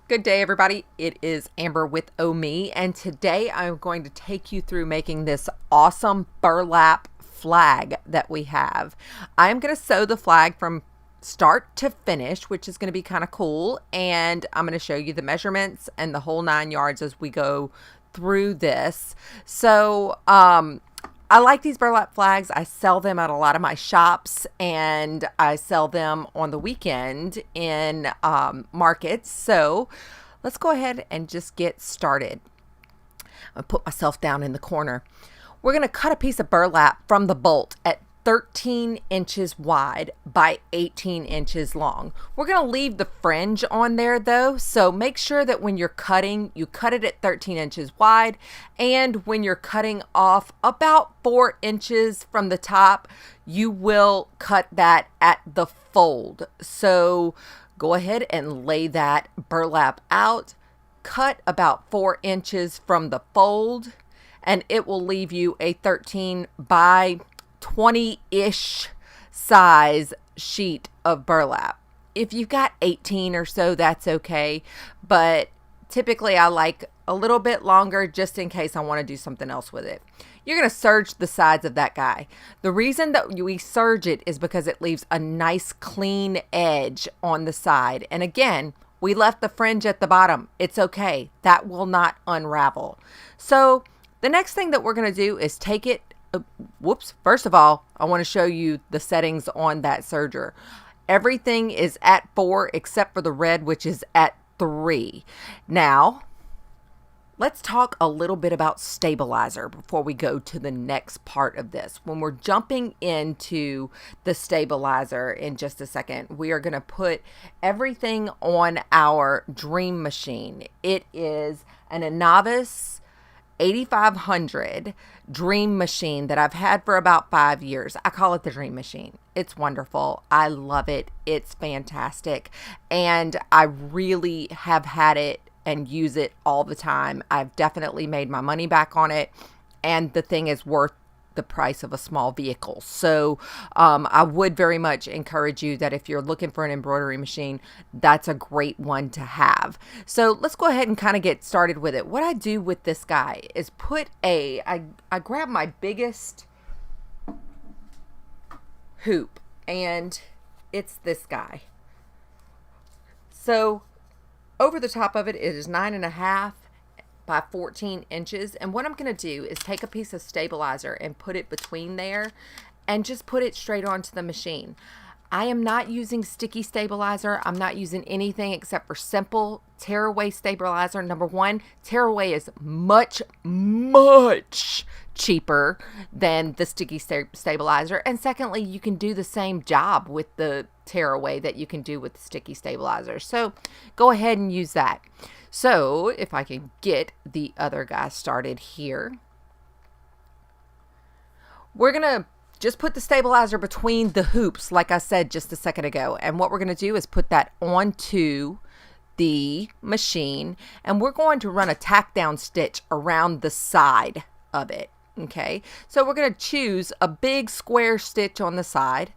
Good day, everybody. It is Amber with OMe, and today I'm going to take you through making this awesome burlap flag that we have. I'm going to sew the flag from start to finish, which is going to be kind of cool, and I'm going to show you the measurements and the whole 9 yards as we go through this. I like these burlap flags. I sell them at a lot of my shops, and I sell them on the weekend in markets. So let's go ahead and just get started. I'll put myself down in the corner. We're going to cut a piece of burlap from the bolt at 13 inches wide by 18 inches long. We're going to leave the fringe on there though, so make sure that when you're cutting, you cut it at 13 inches wide, and when you're cutting off about 4 inches from the top, you will cut that at the fold. So go ahead and lay that burlap out, cut about 4 inches from the fold, and it will leave you a 13 by 20-ish size sheet of burlap. If you've got 18 or so, that's okay, but typically I like a little bit longer just in case I want to do something else with it. You're going to serge the sides of that guy. The reason that we serge it is because it leaves a nice clean edge on the side. And again, we left the fringe at the bottom. It's okay. That will not unravel. So the next thing that we're going to do is take it. First of all, I want to show you the settings on that serger. Everything is at 4 except for the red, which is at 3. Now, let's talk a little bit about stabilizer before we go to the next part of this. When we're jumping into the stabilizer in just a second, we are going to put everything on our dream machine. It is an Innov-is 8500 dream machine that I've had for about 5 years. I call it the dream machine. It's wonderful. I love it. It's fantastic. And I really have had it and use it all the time. I've definitely made my money back on it. And the thing is worth the price of a small vehicle. So I would very much encourage you that if you're looking for an embroidery machine, that's a great one to have. So let's go ahead and kind of get started with it. What I do with this guy is I grab my biggest hoop, and it's this guy. So over the top of it, it is 9.5 by 14 inches. And what I'm going to do is take a piece of stabilizer and put it between there and just put it straight onto the machine. I am not using sticky stabilizer. I'm not using anything except for simple tearaway stabilizer. Number one, tearaway is much cheaper than the sticky stabilizer. And secondly, you can do the same job with the tearaway that you can do with the sticky stabilizer. So go ahead and use that. So if I can get the other guy started here, we're going to just put the stabilizer between the hoops, like I said just a second ago. And what we're going to do is put that onto the machine, and we're going to run a tack down stitch around the side of it. Okay, so we're going to choose a big square stitch on the side,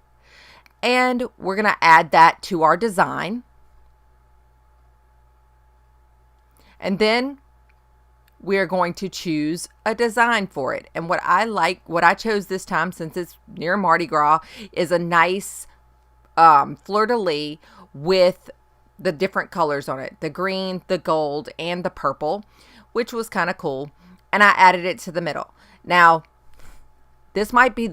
and we're going to add that to our design. And then we're going to choose a design for it. And what I chose this time, since it's near Mardi Gras, is a nice fleur-de-lis with the different colors on it. The green, the gold, and the purple, which was kind of cool. And I added it to the middle. Now, this might be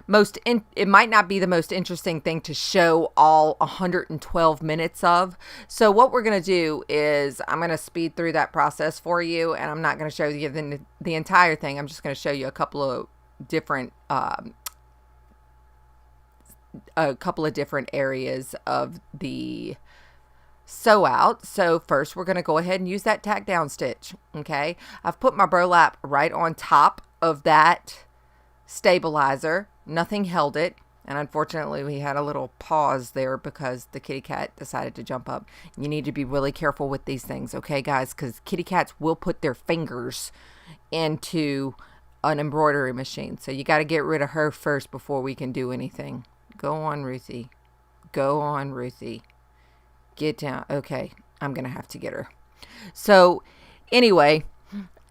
it might not be the most interesting thing to show all 112 minutes of. So what we're going to do is I'm going to speed through that process for you, and I'm not going to show you the entire thing. I'm just going to show you a couple of different areas of the sew out. So first we're going to go ahead and use that tack down stitch. Okay, I've put my burlap right on top of that stabilizer. Nothing held it, and unfortunately we had a little pause there because the kitty cat decided to jump up. You need to be really careful with these things, okay guys, because kitty cats will put their fingers into an embroidery machine, so you got to get rid of her first before we can do anything. Go on, Ruthie. Go on, Ruthie. Get down. Okay, I'm going to have to get her. So anyway,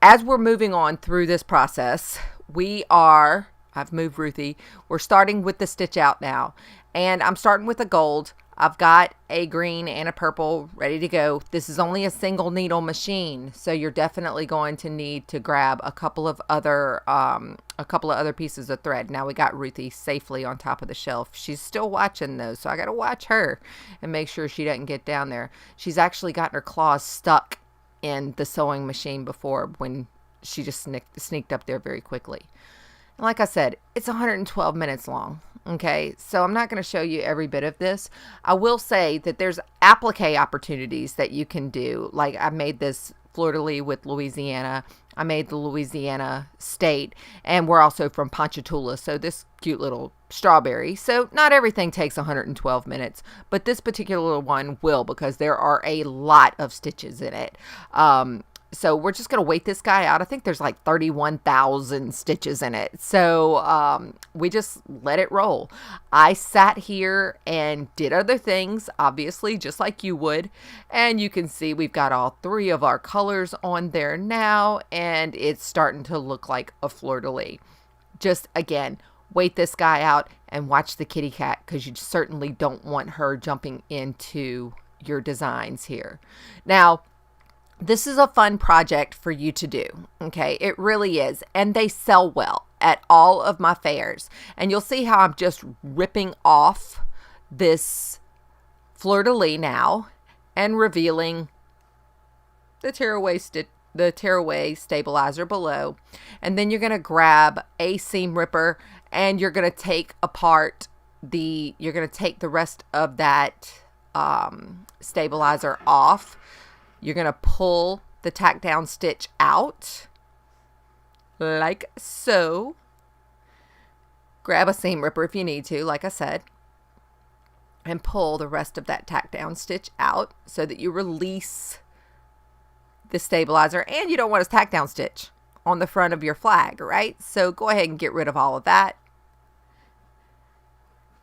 as we're moving on through this process, I've moved Ruthie. We're starting with the stitch out now. And I'm starting with a gold. I've got a green and a purple ready to go. This is only a single needle machine, so you're definitely going to need to grab a couple of other pieces of thread. Now we got Ruthie safely on top of the shelf. She's still watching though, so I got to watch her and make sure she doesn't get down there. She's actually gotten her claws stuck in the sewing machine before when she just sneaked up there very quickly. And like I said, it's 112 minutes long. Okay, so I'm not going to show you every bit of this. I will say that there's applique opportunities that you can do. Like I made this fleur-de-lis with Louisiana. I made the Louisiana state, and we're also from Ponchatoula, so this cute little strawberry. So not everything takes 112 minutes, but this particular one will, because there are a lot of stitches in it. So we're just going to wait this guy out. I think there's like 31,000 stitches in it. So we just let it roll. I sat here and did other things, obviously, just like you would. And you can see we've got all three of our colors on there now. And it's starting to look like a fleur-de-lis. Just, again, wait this guy out and watch the kitty cat, because you certainly don't want her jumping into your designs here. Now, this is a fun project for you to do, okay? It really is, and they sell well at all of my fairs. And you'll see how I'm just ripping off this fleur-de-lis now and revealing the tearaway stabilizer below. And then you're going to grab a seam ripper and you're going to take the rest of that stabilizer off. You're going to pull the tack down stitch out like so. Grab a seam ripper if you need to, like I said, and pull the rest of that tack down stitch out so that you release the stabilizer. And you don't want a tack down stitch on the front of your flag, right? So go ahead and get rid of all of that.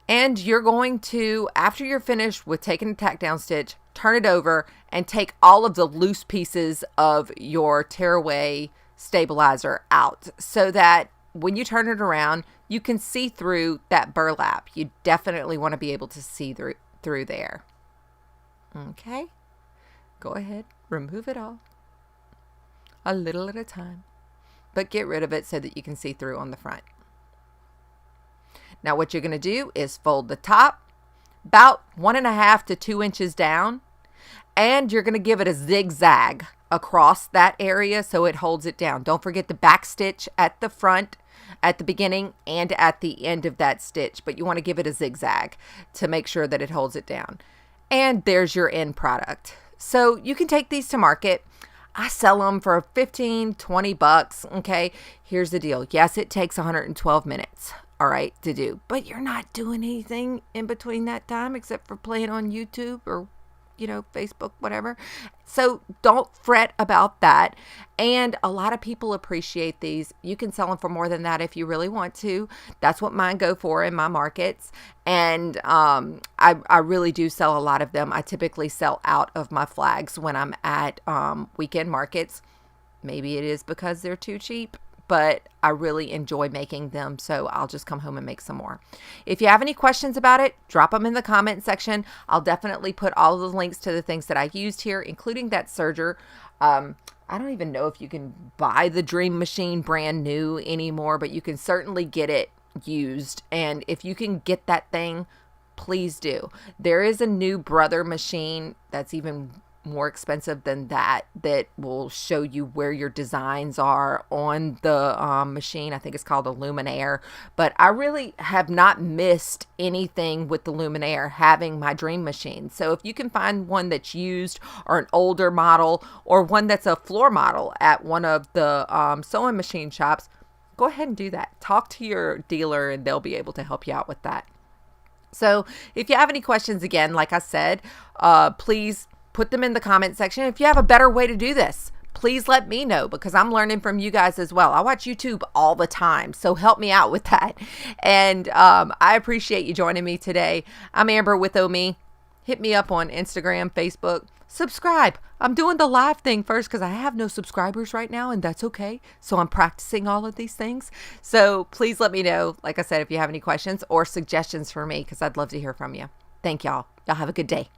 And you're going to, after you're finished with taking the tack down stitch, turn it over and take all of the loose pieces of your tearaway stabilizer out, so that when you turn it around, you can see through that burlap. You definitely want to be able to see through there. Okay, go ahead, remove it all, a little at a time, but get rid of it so that you can see through on the front. Now what you're going to do is fold the top about 1.5 to 2 inches down, and you're going to give it a zigzag across that area so it holds it down. Don't forget the back stitch at the front, at the beginning, and at the end of that stitch, but you want to give it a zigzag to make sure that it holds it down. And there's your end product. So you can take these to market. I sell them for 15, 20 bucks. Okay, here's the deal. Yes, it takes 112 minutes. All right, to do, but you're not doing anything in between that time except for playing on YouTube or, Facebook, whatever. So don't fret about that. And a lot of people appreciate these. You can sell them for more than that if you really want to. That's what mine go for in my markets. And I really do sell a lot of them. I typically sell out of my flags when I'm at weekend markets. Maybe it is because they're too cheap, but I really enjoy making them, so I'll just come home and make some more. If you have any questions about it, drop them in the comment section. I'll definitely put all of the links to the things that I used here, including that serger. I don't even know if you can buy the Dream Machine brand new anymore, but you can certainly get it used. And if you can get that thing, please do. There is a new Brother machine that's even more expensive than that will show you where your designs are on the machine. I think it's called a Luminaire, but I really have not missed anything with the Luminaire having my Dream Machine. So if you can find one that's used, or an older model, or one that's a floor model at one of the sewing machine shops, go ahead and do that. Talk to your dealer and they'll be able to help you out with that. So if you have any questions, again, like I said, please put them in the comment section. If you have a better way to do this, please let me know, because I'm learning from you guys as well. I watch YouTube all the time, so help me out with that. And I appreciate you joining me today. I'm Amber with OMe. Hit me up on Instagram, Facebook. Subscribe. I'm doing the live thing first because I have no subscribers right now, and that's okay. So I'm practicing all of these things. So please let me know, like I said, if you have any questions or suggestions for me, because I'd love to hear from you. Thank y'all. Y'all have a good day.